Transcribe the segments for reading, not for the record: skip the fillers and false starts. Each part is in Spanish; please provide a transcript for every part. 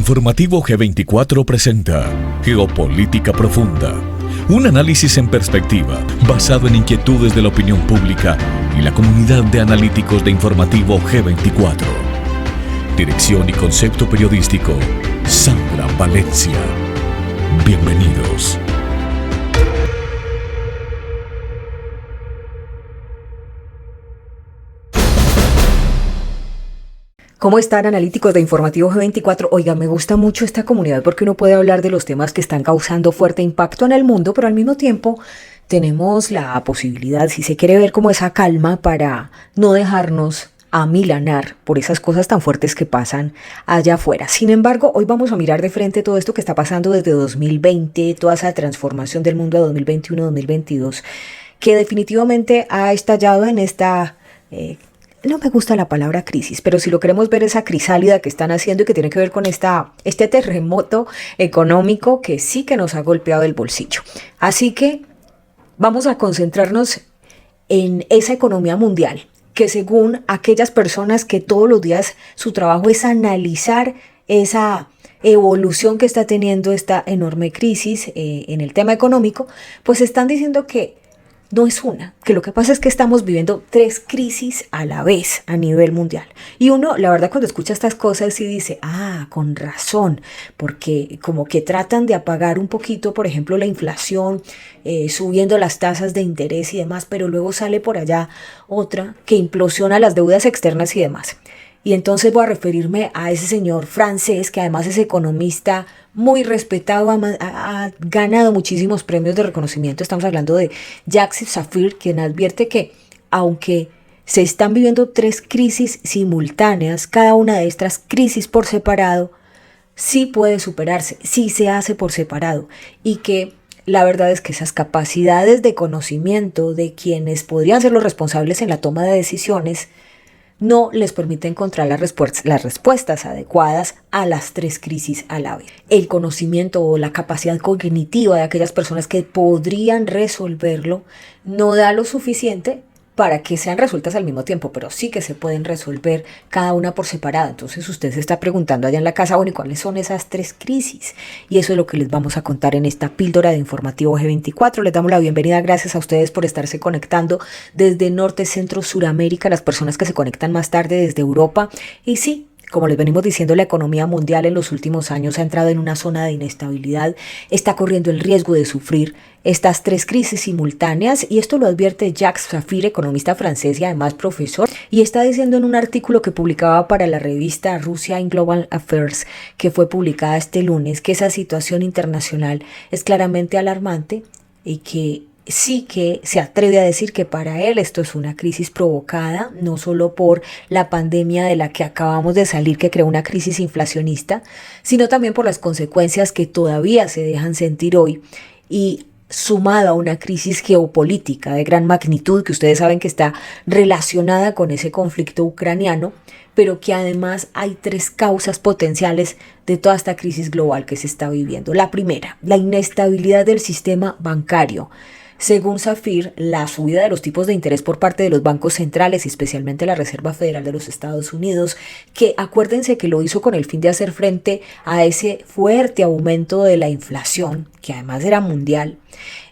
Informativo G24 presenta Geopolítica Profunda, un análisis en perspectiva basado en inquietudes de la opinión pública y la comunidad de analíticos de Informativo G24. Dirección y concepto periodístico, Sandra Valencia. Bienvenidos. ¿Cómo están, analíticos de Informativo G24? Oiga, me gusta mucho esta comunidad porque uno puede hablar de los temas que están causando fuerte impacto en el mundo, pero al mismo tiempo tenemos la posibilidad, si se quiere ver, como esa calma para no dejarnos amilanar por esas cosas tan fuertes que pasan allá afuera. Sin embargo, hoy vamos a mirar de frente todo esto que está pasando desde 2020, toda esa transformación del mundo a 2021-2022, que definitivamente ha estallado en esta... No me gusta la palabra crisis, pero si lo queremos ver, esa crisálida que están haciendo y que tiene que ver con este terremoto económico que sí que nos ha golpeado el bolsillo. Así que vamos a concentrarnos en esa economía mundial, que según aquellas personas que todos los días su trabajo es analizar esa evolución que está teniendo esta enorme crisis en el tema económico, pues están diciendo que no es una, que lo que pasa es que estamos viviendo 3 crisis a la vez a nivel mundial. Y uno, la verdad, cuando escucha estas cosas sí dice, con razón, porque como que tratan de apagar un poquito, por ejemplo, la inflación, subiendo las tasas de interés y demás, pero luego sale por allá otra que implosiona las deudas externas y demás. Y entonces voy a referirme a ese señor francés que además es economista muy respetado, ha ganado muchísimos premios de reconocimiento. Estamos hablando de Jacques Sapir, quien advierte que aunque se están viviendo 3 crisis simultáneas, cada una de estas crisis por separado sí puede superarse, sí se hace por separado, y que la verdad es que esas capacidades de conocimiento de quienes podrían ser los responsables en la toma de decisiones no les permite encontrar las respuestas adecuadas a las 3 crisis a la vez. El conocimiento o la capacidad cognitiva de aquellas personas que podrían resolverlo no da lo suficiente para que sean resueltas al mismo tiempo, pero sí que se pueden resolver cada una por separado. Entonces usted se está preguntando allá en la casa, bueno, ¿y cuáles son esas 3 crisis? Y eso es lo que les vamos a contar en esta píldora de Informativo G24. Les damos la bienvenida, gracias a ustedes por estarse conectando desde Norte, Centro, Suramérica, las personas que se conectan más tarde desde Europa. Y sí, como les venimos diciendo, la economía mundial en los últimos años ha entrado en una zona de inestabilidad, está corriendo el riesgo de sufrir estas 3 crisis simultáneas, y esto lo advierte Jacques Sapir, economista francés y además profesor, y está diciendo en un artículo que publicaba para la revista Russia in Global Affairs, que fue publicada este lunes, que esa situación internacional es claramente alarmante y que sí que se atreve a decir que para él esto es una crisis provocada no solo por la pandemia de la que acabamos de salir, que creó una crisis inflacionista, sino también por las consecuencias que todavía se dejan sentir hoy, y sumada a una crisis geopolítica de gran magnitud que ustedes saben que está relacionada con ese conflicto ucraniano, pero que además hay 3 causas potenciales de toda esta crisis global que se está viviendo. La primera, la inestabilidad del sistema bancario. Según Sapir, la subida de los tipos de interés por parte de los bancos centrales, especialmente la Reserva Federal de los Estados Unidos, que acuérdense que lo hizo con el fin de hacer frente a ese fuerte aumento de la inflación, que además era mundial.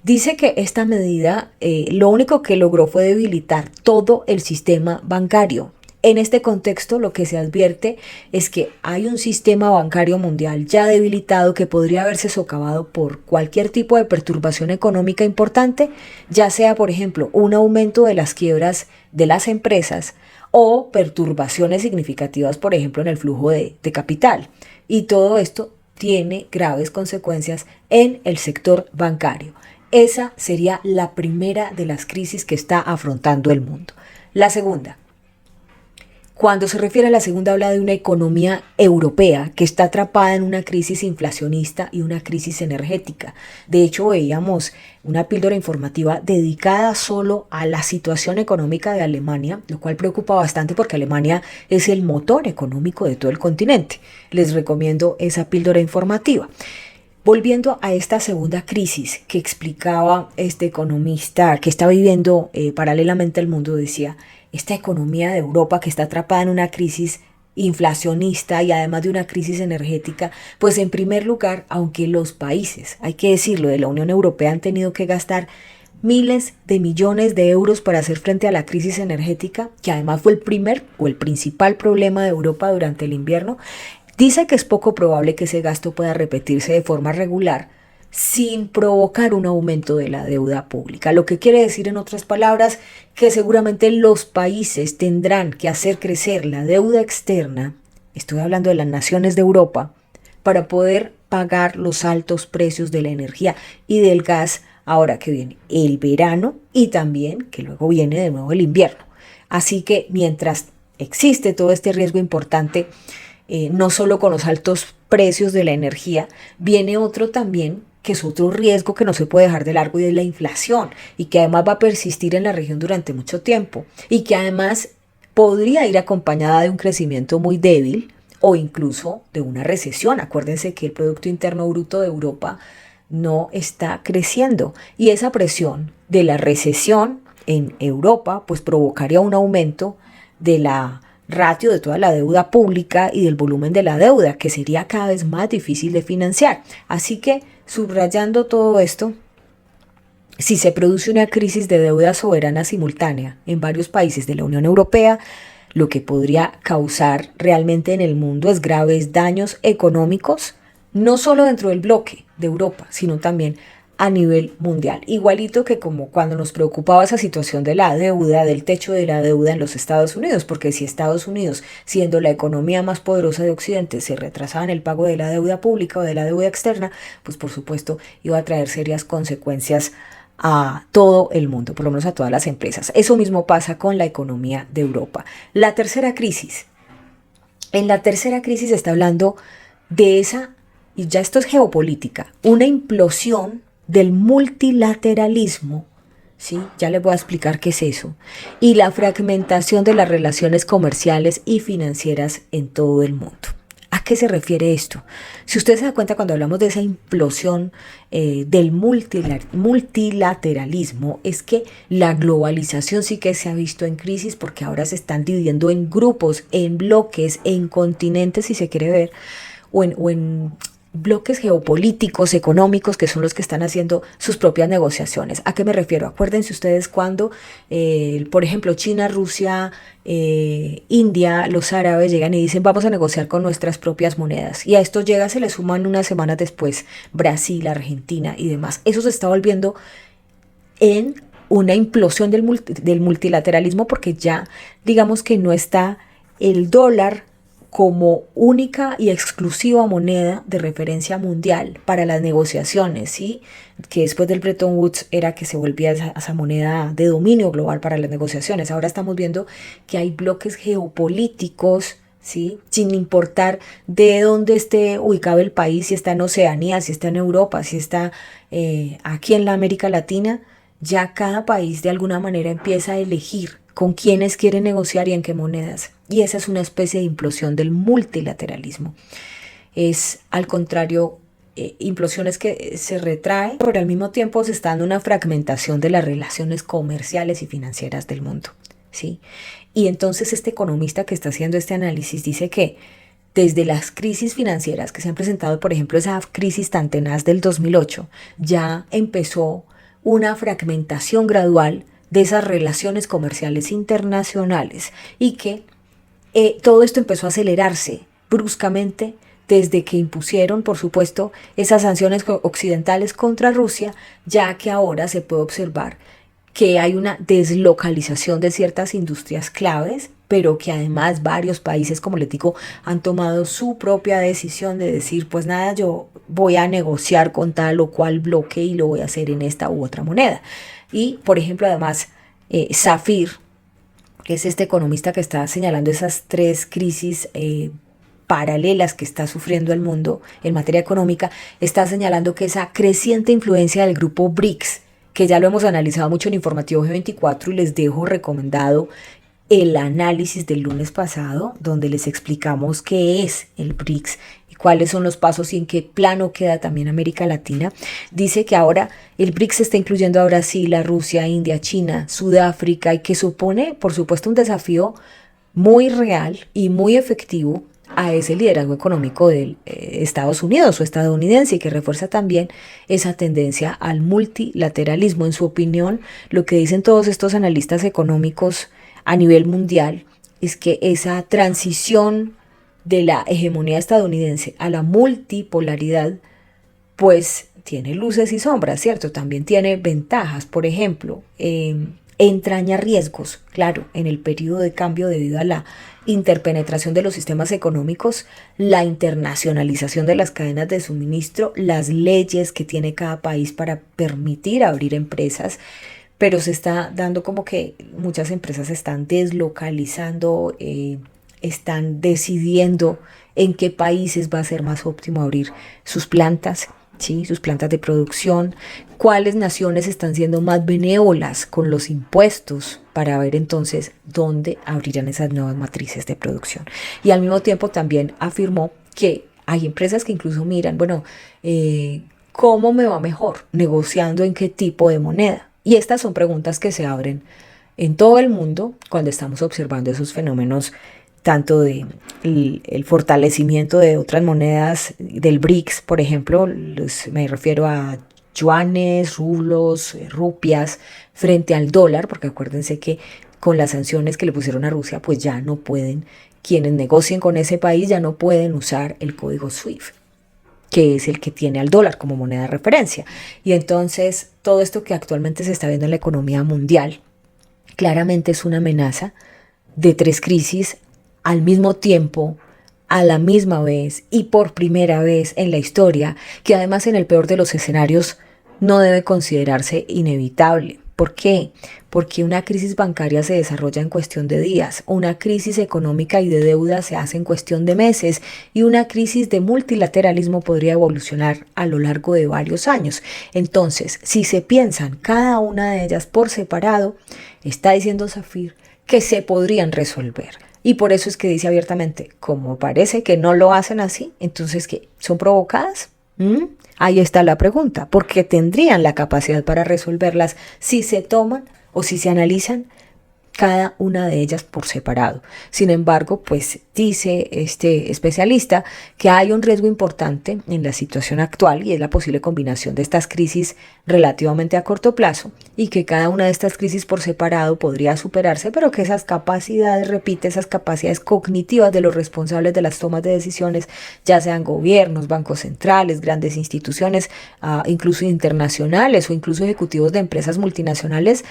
Dice que esta medida lo único que logró fue debilitar todo el sistema bancario. En este contexto, lo que se advierte es que hay un sistema bancario mundial ya debilitado que podría haberse socavado por cualquier tipo de perturbación económica importante, ya sea, por ejemplo, un aumento de las quiebras de las empresas o perturbaciones significativas, por ejemplo, en el flujo de capital. Y todo esto tiene graves consecuencias en el sector bancario. Esa sería la primera de las crisis que está afrontando el mundo. La segunda. Cuando se refiere a la segunda, habla de una economía europea que está atrapada en una crisis inflacionista y una crisis energética. De hecho, veíamos una píldora informativa dedicada solo a la situación económica de Alemania, lo cual preocupa bastante porque Alemania es el motor económico de todo el continente. Les recomiendo esa píldora informativa. Volviendo a esta segunda crisis que explicaba este economista que está viviendo paralelamente al mundo, decía, esta economía de Europa que está atrapada en una crisis inflacionista y además de una crisis energética, pues en primer lugar, aunque los países, hay que decirlo, de la Unión Europea han tenido que gastar miles de millones de euros para hacer frente a la crisis energética, que además fue el primer o el principal problema de Europa durante el invierno, dice que es poco probable que ese gasto pueda repetirse de forma regular sin provocar un aumento de la deuda pública. Lo que quiere decir, en otras palabras, que seguramente los países tendrán que hacer crecer la deuda externa, estoy hablando de las naciones de Europa, para poder pagar los altos precios de la energía y del gas ahora que viene el verano y también que luego viene de nuevo el invierno. Así que mientras existe todo este riesgo importante, no solo con los altos precios de la energía, viene otro también, que es otro riesgo que no se puede dejar de largo, y es la inflación, y que además va a persistir en la región durante mucho tiempo, y que además podría ir acompañada de un crecimiento muy débil o incluso de una recesión. Acuérdense que el Producto Interno Bruto de Europa no está creciendo, y esa presión de la recesión en Europa pues provocaría un aumento de la ratio de toda la deuda pública y del volumen de la deuda, que sería cada vez más difícil de financiar. Así que, subrayando todo esto, si se produce una crisis de deuda soberana simultánea en varios países de la Unión Europea, lo que podría causar realmente en el mundo es graves daños económicos, no solo dentro del bloque de Europa, sino también a nivel mundial. Igualito que como cuando nos preocupaba esa situación de la deuda, del techo de la deuda en los Estados Unidos, porque si Estados Unidos, siendo la economía más poderosa de Occidente, se retrasaba en el pago de la deuda pública o de la deuda externa, pues por supuesto iba a traer serias consecuencias a todo el mundo, por lo menos a todas las empresas. Eso mismo pasa con la economía de Europa. La tercera crisis. En la tercera crisis está hablando de esa, y ya esto es geopolítica, una implosión del multilateralismo, ¿sí? Ya les voy a explicar qué es eso, y la fragmentación de las relaciones comerciales y financieras en todo el mundo. ¿A qué se refiere esto? Si usted se da cuenta, cuando hablamos de esa implosión del multilateralismo, es que la globalización sí que se ha visto en crisis, porque ahora se están dividiendo en grupos, en bloques, en continentes, si se quiere ver, o en bloques geopolíticos, económicos, que son los que están haciendo sus propias negociaciones. ¿A qué me refiero? Acuérdense ustedes cuando, por ejemplo, China, Rusia, India, los árabes llegan y dicen vamos a negociar con nuestras propias monedas. Y a esto llega, se le suman unas semanas después Brasil, Argentina y demás. Eso se está volviendo en una implosión del multilateralismo, porque ya digamos que no está el dólar como única y exclusiva moneda de referencia mundial para las negociaciones, ¿sí? Que después del Bretton Woods era que se volvía esa moneda de dominio global para las negociaciones. Ahora estamos viendo que hay bloques geopolíticos, ¿sí? Sin importar de dónde esté ubicado el país, si está en Oceanía, si está en Europa, si está aquí en la América Latina, ya cada país de alguna manera empieza a elegir con quiénes quiere negociar y en qué monedas. Y esa es una especie de implosión del multilateralismo. Es, al contrario, implosiones que se retraen, pero al mismo tiempo se está dando una fragmentación de las relaciones comerciales y financieras del mundo, ¿sí? Y entonces este economista que está haciendo este análisis dice que desde las crisis financieras que se han presentado, por ejemplo, esa crisis tan tenaz del 2008, ya empezó una fragmentación gradual de esas relaciones comerciales internacionales, y que todo esto empezó a acelerarse bruscamente desde que impusieron, por supuesto, esas sanciones occidentales contra Rusia, ya que ahora se puede observar que hay una deslocalización de ciertas industrias claves, pero que además varios países, como les digo, han tomado su propia decisión de decir, pues nada, yo voy a negociar con tal o cual bloque y lo voy a hacer en esta u otra moneda. Y, por ejemplo, además, Safir, que es este economista que está señalando esas tres crisis paralelas que está sufriendo el mundo en materia económica, está señalando que esa creciente influencia del grupo BRICS, que ya lo hemos analizado mucho en Informativo G24 y les dejo recomendado el análisis del lunes pasado, donde les explicamos qué es el BRICS, cuáles son los pasos y en qué plano queda también América Latina. Dice que ahora el BRICS está incluyendo a Brasil, a Rusia, India, China, Sudáfrica, y que supone, por supuesto, un desafío muy real y muy efectivo a ese liderazgo económico de Estados Unidos o estadounidense, y que refuerza también esa tendencia al multilateralismo. En su opinión, lo que dicen todos estos analistas económicos a nivel mundial es que esa transición de la hegemonía estadounidense a la multipolaridad pues tiene luces y sombras, ¿cierto? También tiene ventajas. Por ejemplo, entraña riesgos, claro, en el periodo de cambio debido a la interpenetración de los sistemas económicos, la internacionalización de las cadenas de suministro, las leyes que tiene cada país para permitir abrir empresas, pero se está dando como que muchas empresas se están deslocalizando, están decidiendo en qué países va a ser más óptimo abrir sus plantas. ¿Sí? Sus plantas de producción, cuáles naciones están siendo más benévolas con los impuestos para ver entonces dónde abrirán esas nuevas matrices de producción. Y al mismo tiempo también afirmó que hay empresas que incluso miran, bueno, ¿cómo me va mejor negociando en qué tipo de moneda? Y estas son preguntas que se abren en todo el mundo cuando estamos observando esos fenómenos tanto de el fortalecimiento de otras monedas del BRICS, por ejemplo, me refiero a yuanes, rublos, rupias, frente al dólar, porque acuérdense que con las sanciones que le pusieron a Rusia, pues ya no pueden, quienes negocien con ese país ya no pueden usar el código SWIFT, que es el que tiene al dólar como moneda de referencia. Y entonces todo esto que actualmente se está viendo en la economía mundial, claramente es una amenaza de 3 crisis al mismo tiempo, a la misma vez y por primera vez en la historia, que además en el peor de los escenarios no debe considerarse inevitable. ¿Por qué? Porque una crisis bancaria se desarrolla en cuestión de días, una crisis económica y de deuda se hace en cuestión de meses, y una crisis de multilateralismo podría evolucionar a lo largo de varios años. Entonces, si se piensan cada una de ellas por separado, está diciendo Zafir que se podrían resolver. Y por eso es que dice abiertamente, como parece que no lo hacen así, entonces ¿qué? ¿Son provocadas? Ahí está la pregunta, porque tendrían la capacidad para resolverlas si se toman o si se analizan cada una de ellas por separado. Sin embargo, pues dice este especialista que hay un riesgo importante en la situación actual y es la posible combinación de estas crisis relativamente a corto plazo y que cada una de estas crisis por separado podría superarse, pero que esas capacidades, repite, esas capacidades cognitivas de los responsables de las tomas de decisiones, ya sean gobiernos, bancos centrales, grandes instituciones, incluso internacionales o incluso ejecutivos de empresas multinacionales,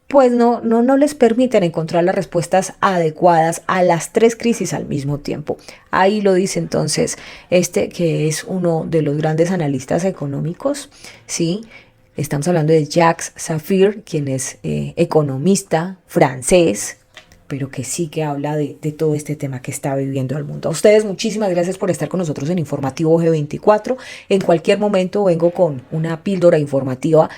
pues no les permiten encontrar las respuestas adecuadas a las 3 crisis al mismo tiempo. Ahí lo dice entonces que es uno de los grandes analistas económicos, ¿sí? Estamos hablando de Jacques Zafir, quien es economista francés, pero que sí que habla de todo este tema que está viviendo el mundo. A ustedes muchísimas gracias por estar con nosotros en Informativo G24. En cualquier momento vengo con una píldora informativa.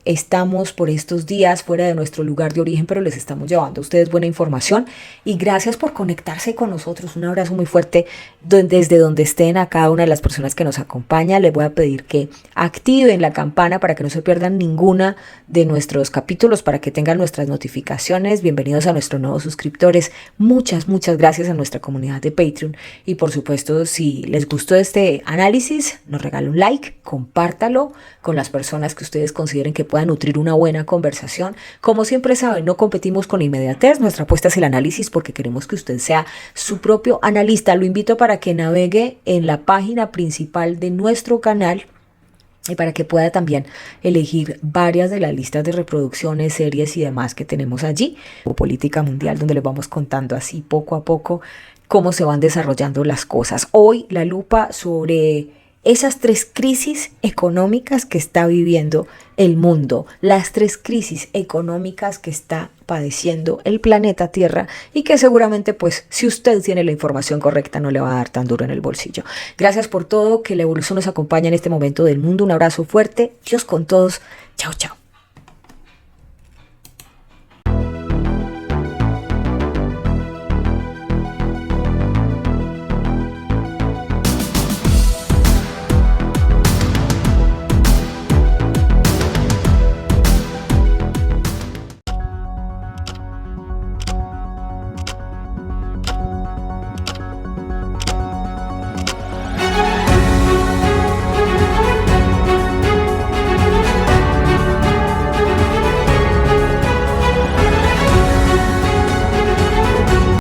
Estamos por estos días fuera de nuestro lugar de origen, pero les estamos llevando a ustedes buena información y gracias por conectarse con nosotros. Un abrazo muy fuerte desde donde estén a cada una de las personas que nos acompañan. Les voy a pedir que activen la campana para que no se pierdan ninguna de nuestros capítulos, para que tengan nuestras notificaciones. Bienvenidos a nuestros nuevos suscriptores. Muchas gracias a nuestra comunidad de Patreon y por supuesto, si les gustó este análisis, nos regala un like, compártalo con las personas que ustedes consideren que puedan nutrir una buena conversación. Como siempre saben, no competimos con inmediatez, nuestra apuesta es el análisis porque queremos que usted sea su propio analista. Lo invito para que navegue en la página principal de nuestro canal y para que pueda también elegir varias de las listas de reproducciones, series y demás que tenemos allí, o Política Mundial, donde les vamos contando así poco a poco cómo se van desarrollando las cosas. Hoy la lupa sobre esas 3 crisis económicas que está viviendo el mundo, las 3 crisis económicas que está padeciendo el planeta Tierra y que seguramente, pues, si usted tiene la información correcta, no le va a dar tan duro en el bolsillo. Gracias por todo, que la evolución nos acompañe en este momento del mundo. Un abrazo fuerte, Dios con todos, chao.